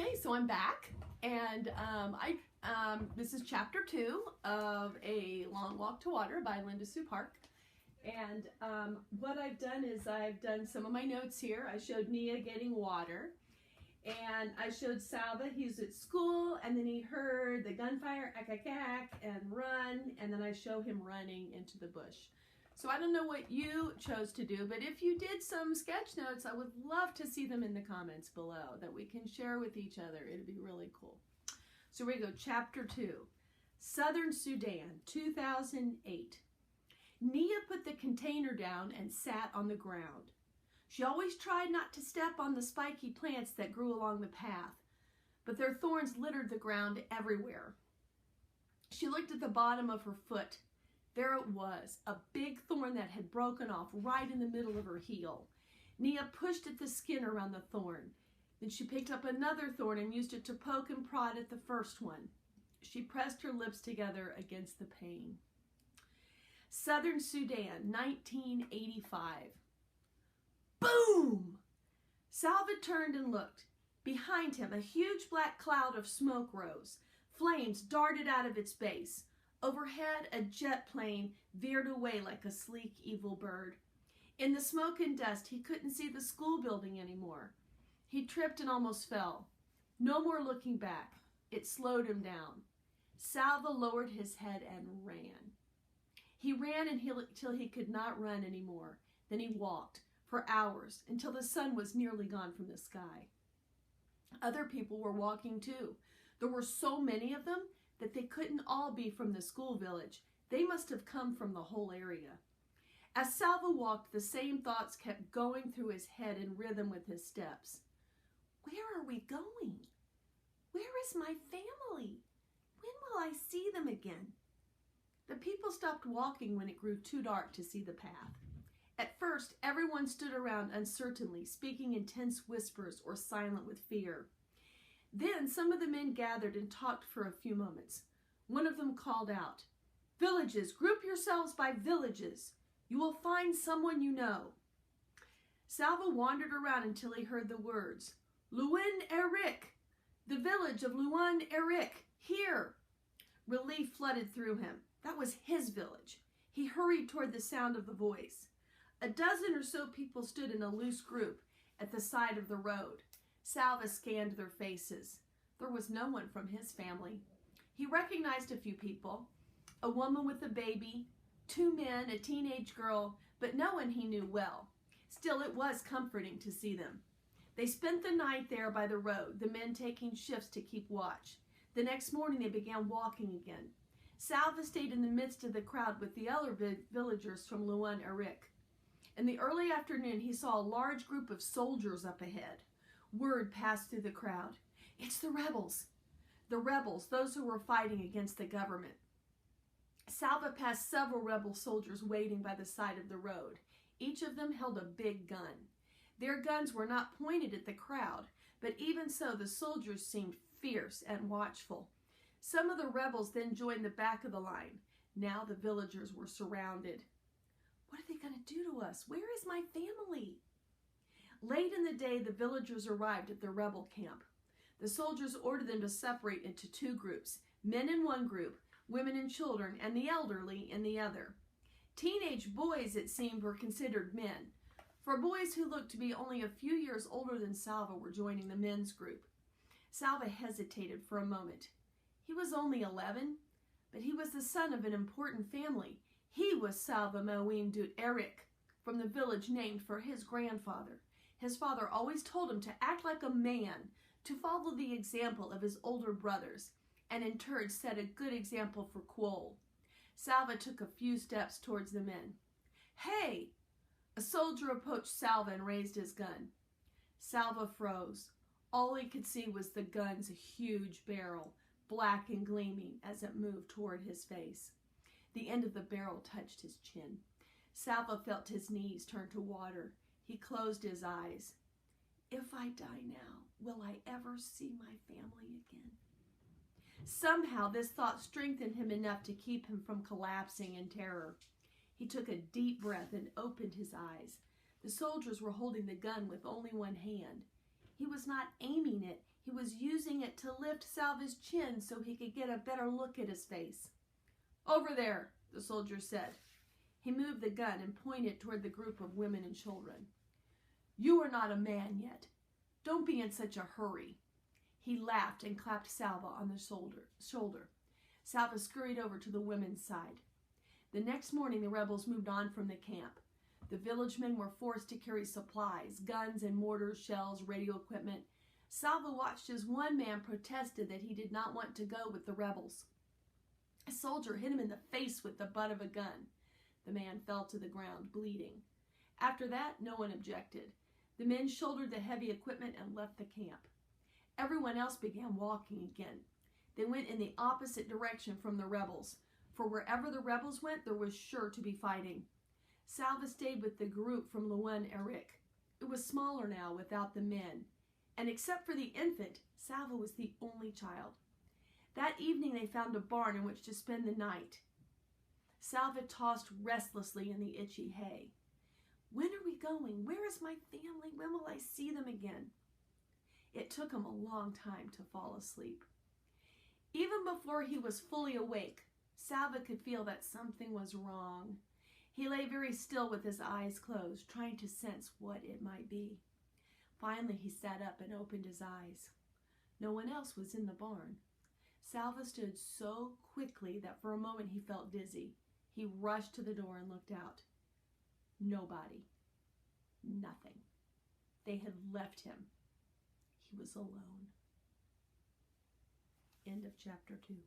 Okay, so I'm back, and this is chapter 2 of A Long Walk to Water by Linda Sue Park. And what I've done is I've done some of my notes here. I showed Nya getting water, and I showed Salva, he's at school, and then he heard the gunfire, ack, and run, and then I show him running into the bush. So I don't know what you chose to do, but if you did some sketch notes, I would love to see them in the comments below that we can share with each other. It'd be really cool. So here we go, chapter 2, Southern Sudan, 2008. Nya put the container down and sat on the ground. She always tried not to step on the spiky plants that grew along the path, but their thorns littered the ground everywhere. She looked at the bottom of her foot. There it was, a big thorn that had broken off right in the middle of her heel. Nya pushed at the skin around the thorn. Then she picked up another thorn and used it to poke and prod at the first one. She pressed her lips together against the pain. Southern Sudan, 1985. Boom! Salva turned and looked. Behind him, a huge black cloud of smoke rose. Flames darted out of its base. Overhead, a jet plane veered away like a sleek, evil bird. In the smoke and dust, he couldn't see the school building anymore. He tripped and almost fell. No more looking back. It slowed him down. Salva lowered his head and ran. He ran until he could not run anymore. Then he walked for hours until the sun was nearly gone from the sky. Other people were walking too. There were so many of them that they couldn't all be from the school village. They must have come from the whole area. As Salva walked, the same thoughts kept going through his head in rhythm with his steps. Where are we going? Where is my family? When will I see them again? The people stopped walking when it grew too dark to see the path. At first, everyone stood around uncertainly, speaking in tense whispers or silent with fear. Then some of the men gathered and talked for a few moments. One of them called out, "Villages, group yourselves by villages. You will find someone you know." Salva wandered around until he heard the words, "Luan Erik, the village of Luan Erik, here." Relief flooded through him. That was his village. He hurried toward the sound of the voice. A dozen or so people stood in a loose group at the side of the road. Salva scanned their faces. There was no one from his family. He recognized a few people, a woman with a baby, 2 men, a teenage girl, but no one he knew well. Still, it was comforting to see them. They spent the night there by the road, the men taking shifts to keep watch. The next morning they began walking again. Salva stayed in the midst of the crowd with the other villagers from Luan Erik. In the early afternoon, he saw a large group of soldiers up ahead. Word passed through the crowd. It's the rebels. The rebels, those who were fighting against the government. Salva passed several rebel soldiers waiting by the side of the road. Each of them held a big gun. Their guns were not pointed at the crowd, but even so, the soldiers seemed fierce and watchful. Some of the rebels then joined the back of the line. Now the villagers were surrounded. What are they going to do to us? Where is my family? Late in the day, the villagers arrived at the rebel camp. The soldiers ordered them to separate into 2 groups, men in one group, women and children, and the elderly in the other. Teenage boys, it seemed, were considered men, for boys who looked to be only a few years older than Salva were joining the men's group. Salva hesitated for a moment. He was only 11, but he was the son of an important family. He was Salva Mawin Dut Erik, from the village named for his grandfather. His father always told him to act like a man, to follow the example of his older brothers, and in turn set a good example for Quol. Salva took a few steps towards the men. "Hey!" A soldier approached Salva and raised his gun. Salva froze. All he could see was the gun's huge barrel, black and gleaming as it moved toward his face. The end of the barrel touched his chin. Salva felt his knees turn to water. He closed his eyes. If I die now, will I ever see my family again? Somehow this thought strengthened him enough to keep him from collapsing in terror. He took a deep breath and opened his eyes. The soldiers were holding the gun with only one hand. He was not aiming it. He was using it to lift Salva's chin so he could get a better look at his face. "Over there," the soldier said. He moved the gun and pointed toward the group of women and children. "You are not a man yet. Don't be in such a hurry." He laughed and clapped Salva on the shoulder. Salva scurried over to the women's side. The next morning, the rebels moved on from the camp. The village men were forced to carry supplies, guns and mortars, shells, radio equipment. Salva watched as one man protested that he did not want to go with the rebels. A soldier hit him in the face with the butt of a gun. The man fell to the ground, bleeding. After that, no one objected. The men shouldered the heavy equipment and left the camp. Everyone else began walking again. They went in the opposite direction from the rebels, for wherever the rebels went, there was sure to be fighting. Salva stayed with the group from Loan Eric. It was smaller now without the men, and except for the infant, Salva was the only child. That evening they found a barn in which to spend the night. Salva tossed restlessly in the itchy hay. "When are we going? Where is my family? When will I see them again?" It took him a long time to fall asleep. Even before he was fully awake, Salva could feel that something was wrong. He lay very still with his eyes closed, trying to sense what it might be. Finally, he sat up and opened his eyes. No one else was in the barn. Salva stood so quickly that for a moment he felt dizzy. He rushed to the door and looked out. Nobody. Nothing. They had left him. He was alone. End of chapter 2.